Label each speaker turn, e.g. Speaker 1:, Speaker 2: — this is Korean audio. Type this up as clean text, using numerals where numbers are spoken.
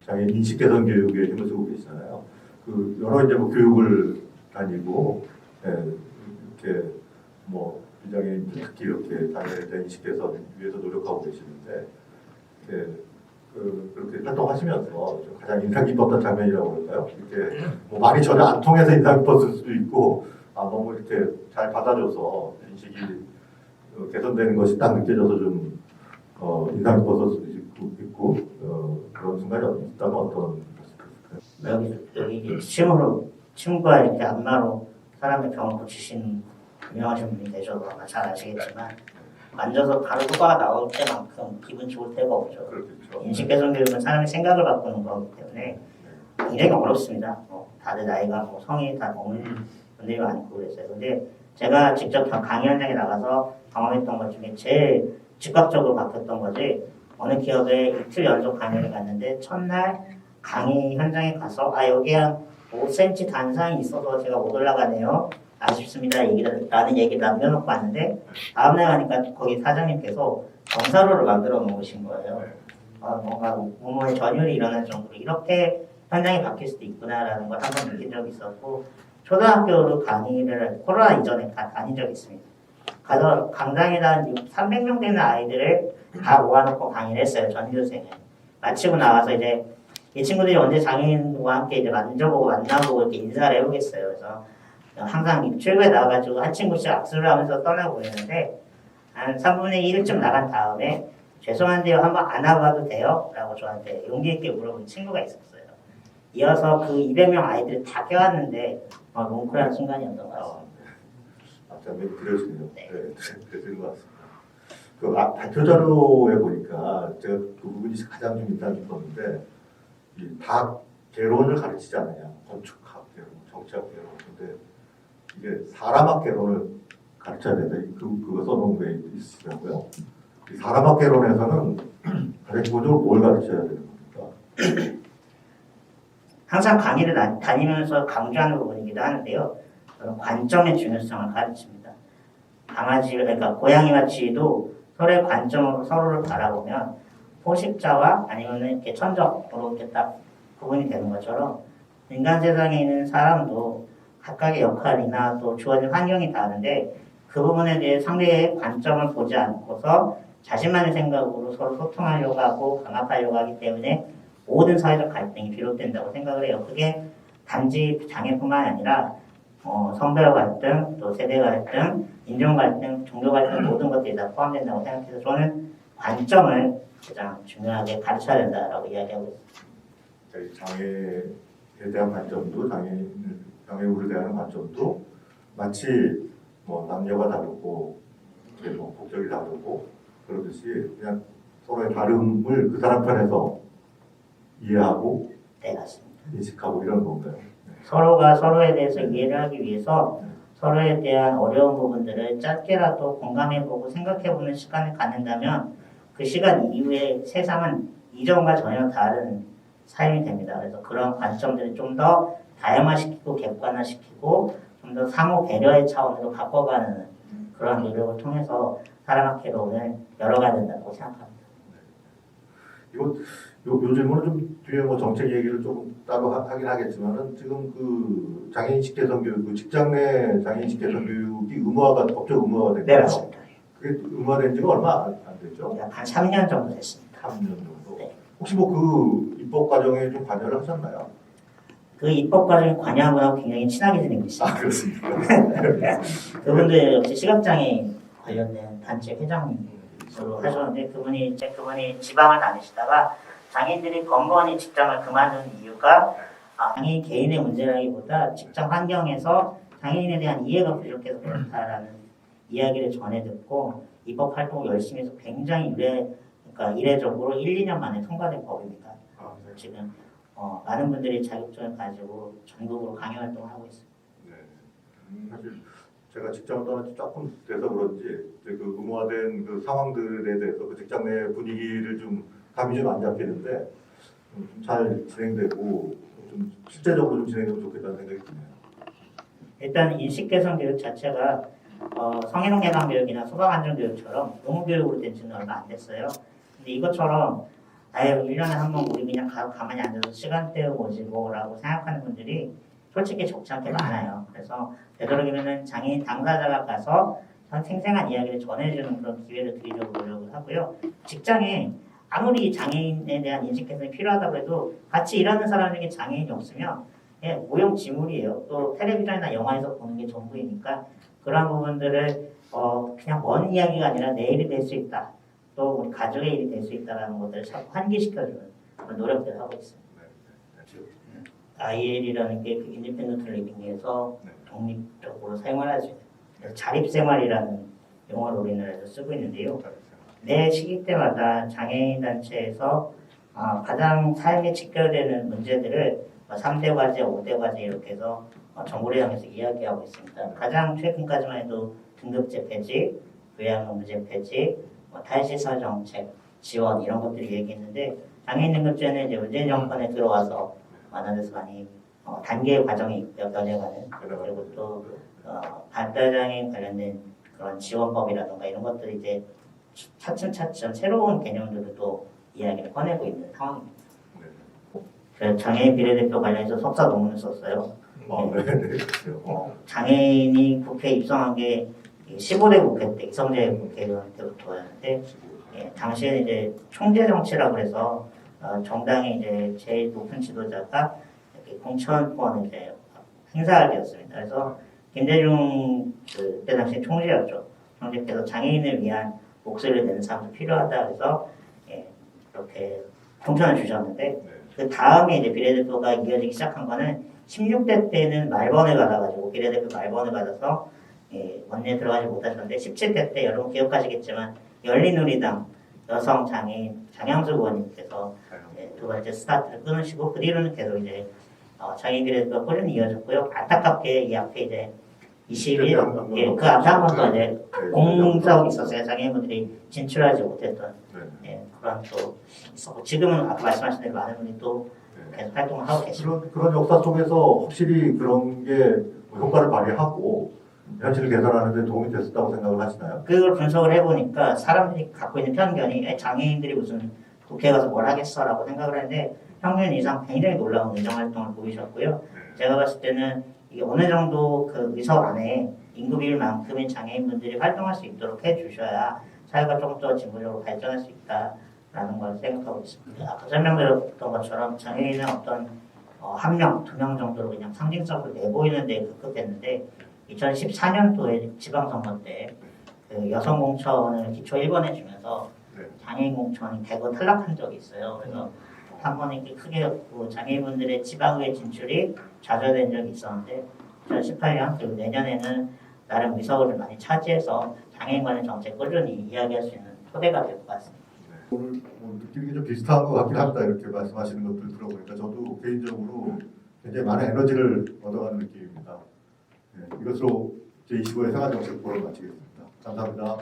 Speaker 1: 장애인 인식 개선 교육에 힘을 쓰고 계시잖아요. 그 여러 이제 뭐 교육을 다니고 이렇게 뭐 비장애인들 특히 이렇게 장애인에 대한 인식 개선 위해서 노력하고 계시는데 그렇게 활동하시면서 좀 가장 인상 깊었던 장면이라고 그럴까요? 이렇게 뭐 말이 전혀 안 통해서 인상 깊었을 수도 있고 너무 이렇게 잘 받아줘서 인식이 개선되는 것이 딱 느껴져서 좀 인상 깊었을 수도 있고 그런 순간이 있다면 어떤 모습일까요?
Speaker 2: 여기 침과 이렇게 안마로 사람의 병을 고치신 유명하신 분이 계셔서 아마 잘 아시겠지만 만져서 바로 효과가 나올 때만큼 기분 좋을 때가 없죠.
Speaker 1: 그렇겠죠.
Speaker 2: 인식 개선 교육은 사람의 생각을 바꾸는 거기 때문에 굉장히 어렵습니다. 다들 나이가 성인이 다 넘은 분들이 많고 그랬어요. 근데 제가 직접 강의 현장에 나가서 경험했던 것 중에 제일 즉각적으로 바뀌었던 거지, 어느 기업에 이틀 연속 강의를 갔는데 첫날 강의 현장에 가서 여기 한 5cm 단상이 있어서 제가 못 올라가네요. 아쉽습니다. 라는 얘기를 남겨놓고 왔는데 다음날 가니까 거기 사장님께서 경사로를 만들어 놓으신 거예요. 뭔가 부모의 전율이 일어날 정도로 이렇게 현장이 바뀔 수도 있구나라는 걸 한번 느낀 적이 있었고, 초등학교로 강의를 코로나 이전에 다닌 적이 있습니다. 가서 강당에다 한 300명 되는 아이들을 다 모아놓고 강의를 했어요. 전교생을. 마치고 나와서 이제 이 친구들이 언제 장애인과 함께 이제 만져보고 만나보고 이렇게 인사를 해보겠어요. 그래서 항상 출구에 나와가지고 한 친구씩 악수를 하면서 떠나고 있는데 한 3분의 1쯤 나간 다음에 죄송한데요, 한번 안아봐도 돼요? 라고 저한테 용기 있게 물어본 친구가 있었어요. 이어서 그 200명 아이들을 다 껴왔는데 뭉클한 순간이었던 것 같습니다.
Speaker 1: 장면이 그려지네요. 네, 그려지는 것 같습니다. 그 발표 자료에 보니까 제가 그 부분이 가장 좀 인상 깊었는데 다 개론을 가르치지 않느냐. 건축학 개론, 정치학 개론. 근데 이게 사람학 개론을 가르쳐야 된다. 그거 써놓은 게 있으시더라고요. 이 사람학 개론에서는 가장 기본적으로 뭘 가르쳐야 되는 겁니까?
Speaker 2: 항상 강의를 다니면서 강조하는 부분이기도 하는데요. 관점의 중요성을 가르칩니다. 그러니까 고양이와 쥐도 서로의 관점으로 서로를 바라보면 포식자와 아니면 이렇게 천적으로 이렇게 딱 구분이 되는 것처럼 인간 세상에 있는 사람도 각각의 역할이나 또 주어진 환경이 다른데 그 부분에 대해 상대의 관점을 보지 않고서 자신만의 생각으로 서로 소통하려고 하고 강압하려고 하기 때문에 모든 사회적 갈등이 비롯된다고 생각을 해요. 그게 단지 장애뿐만 아니라 성별 갈등, 또 세대 갈등, 인종 갈등, 종교 갈등 모든 것들이 다 포함된다고 생각해서 저는 관점을 가장 중요하게 가르쳐야 된다라고 이야기하고 있습니다.
Speaker 1: 장애에 대한 관점도 장애우를 대하는 관점도 마치 뭐 남녀가 다르고 뭐 국적이 다르고 그러듯이 그냥 서로의 다름을 그 사람 편에서 이해하고
Speaker 2: 네, 맞습니다.
Speaker 1: 인식하고 이런 건가요?
Speaker 2: 서로가 서로에 대해서 이해를 하기 위해서 서로에 대한 어려운 부분들을 짧게라도 공감해보고 생각해보는 시간을 갖는다면 그 시간 이후에 세상은 이전과 전혀 다른 삶이 됩니다. 그래서 그런 관점들을 좀 더 다양화시키고 객관화시키고 좀 더 상호 배려의 차원으로 바꿔가는 그런 노력을 통해서 사람학 개론을 열어가야 된다고 생각합니다.
Speaker 1: 요 질문은 좀 뒤에 뭐 정책 얘기를 조금 따로 하긴 하겠지만은 지금 그 장애인식 개선 교육, 직장 내 장애인식 개선 교육이 법적 의무화가 된
Speaker 2: 네,
Speaker 1: 거죠?
Speaker 2: 맞습니다.
Speaker 1: 그게 의무화된 지가 얼마 안 됐죠?
Speaker 2: 약 한 3년 정도 됐습니다.
Speaker 1: 3년 정도.
Speaker 2: 네.
Speaker 1: 혹시 뭐 그 입법 과정에 좀 관여를 하셨나요?
Speaker 2: 그 입법 과정에 관여한 분하고 굉장히 친하게 지내고 있습니다.
Speaker 1: 그렇습니까?
Speaker 2: 그분도 역시 시각장애인 관련된 단체 회장으로 하셨는데 그분이 지방을 다니시다가 장애인들이 번번이 직장을 그만둔 이유가 장애인 개인의 문제라기보다 직장 환경에서 장애인에 대한 이해가 부족해서 그렇다라는 이야기를 전해 듣고 입법 활동을 열심히 해서 굉장히 이례적으로 1, 2년 만에 통과된 법입니다.
Speaker 1: 네.
Speaker 2: 지금 많은 분들이 자격증을 가지고 전국으로 강의 활동을 하고 있습니다.
Speaker 1: 네. 사실 제가 직장을 떠난 지 조금 돼서 그런지 그 의무화된 그 상황들에 대해서 그 직장 내 분위기를 좀 감이 좀 안 잡히는데 좀 잘 진행되고 좀 실제적으로 좀 진행되면 좋겠다는 생각이 드네요.
Speaker 2: 일단 인식 개선 교육 자체가 성희롱 예방 교육이나 소방 안전 교육처럼 의무 교육으로 된 지는 얼마 안 됐어요. 근데 이것처럼 아예 1년에 한 번 우리 그냥 가만히 앉아서 시간 때우고지 뭐라고 생각하는 분들이 솔직히 좋지 않게 많아요. 그래서 되도록이면은 장애인 당사자가 가서 생생한 이야기를 전해주는 그런 기회를 드리려고 노력을 하고요. 직장에 아무리 장애인에 대한 인식 개선이 필요하다고 해도 같이 일하는 사람 중에 장애인이 없으면 무용지물이에요. 또 텔레비전이나 영화에서 보는 게 전부이니까 그러한 부분들을 그냥 먼 이야기가 아니라 내일이 될 수 있다. 또 우리 가족의 일이 될 수 있다는 것들을 자꾸 환기시켜주는 그런 노력들을 하고 있습니다. IL이라는 게 그 인디펜던트 리빙에서 독립적으로 생활할 수 있는 자립생활이라는 용어를 우리나라에서 쓰고 있는데요. 매 시기 때마다 장애인 단체에서 가장 삶에 직결되는 문제들을 3대 과제, 5대 과제 이렇게 해서 정부를 향해서 이야기하고 있습니다. 가장 최근까지만 해도 등급제 폐지, 요양의무제 폐지, 탈시설 정책, 지원 이런 것들이 얘기했는데 장애인 등급제는 이제 문재인 정권에 들어와서 많은 데서 많이 단계 과정이 변해가는 그리고 또 발달장애인 관련된 그런 지원법이라든가 이런 것들이 이제 차츰차츰 새로운 개념들을 또 이야기를 꺼내고 있는 상황입니다. 그래서 장애인 비례대표 관련해서 석사 논문을 썼어요. 장애인이 국회에 입성한 게 15대 국회 때 이성재 국회의원 때부터였는데 당시에는 이제 총재 정치라고 해서 정당의 이제 제일 높은 지도자가 공천권을 이제 행사하게 되었습니다. 그래서 김대중 그때 당시 총재였죠. 총재께서 장애인을 위한 목소리를 내는 사람도 필요하다 해서 이렇게 공천을 주셨는데 그 다음에 이제 비례대표가 이어지기 시작한 거는 16대 때는 말번을 받아가지고 비례대표 말번을 받아서 원내에 들어가지 못하셨는데 17대 때 여러분 기억하시겠지만 열린우리당 여성 장애인 장양수 의원님께서 두 번째 스타트를 끊으시고 그 뒤로는 계속 이제 장애인 비례대표가 꾸준히 이어졌고요. 안타깝게 이 앞에 이제 21일 그 앞에 한 번 더 이제 공사업이 있었어요. 장애인분들이 진출하지 못했던 그런 또 있었고 지금은 아까 말씀하신 대로 많은 분이 또 계속 활동을 하고 계십니다.
Speaker 1: 그런 역사 속에서 확실히 그런 게 효과를 발휘하고 현실을 개선하는 데 도움이 됐었다고 생각을 하시나요?
Speaker 2: 그걸 분석을 해보니까 사람들이 갖고 있는 편견이 장애인들이 무슨 국회에 가서 뭘 하겠어라고 생각을 했는데 평균 이상 굉장히 놀라운 의정활동을 보이셨고요. 제가 봤을 때는 이게 어느 정도 그 의석 안에 인구 비율만큼의 장애인분들이 활동할 수 있도록 해주셔야 사회가 조금 더 진보적으로 발전할 수 있다라는 걸 생각하고 있습니다. 아까 설명드렸던 것처럼 장애인은 어떤 한 명, 두 명 정도로 그냥 상징적으로 내보이는 데 급급했는데 2014년도에 지방선거 때 그 여성 공천을 기초 1번 해주면서 장애인 공천이 대거 탈락한 적이 있어요. 그래서 한 번에 크게 장애인분들의 지방의회 진출이 좌절된 적이 있었는데 2018년 그리고 내년에는 나름 의석을 많이 차지해서 장애인 관련 정책 꾸준히 이야기할 수 있는 토대가 될 것 같습니다.
Speaker 1: 오늘 느끼는 게 좀 비슷한 것 같긴 합니다. 이렇게 말씀하시는 것들 들어보니까 저도 개인적으로 굉장히 많은 에너지를 얻어가는 느낌입니다. 이것으로 제25회 생활정책 보러 마치겠습니다. 감사합니다.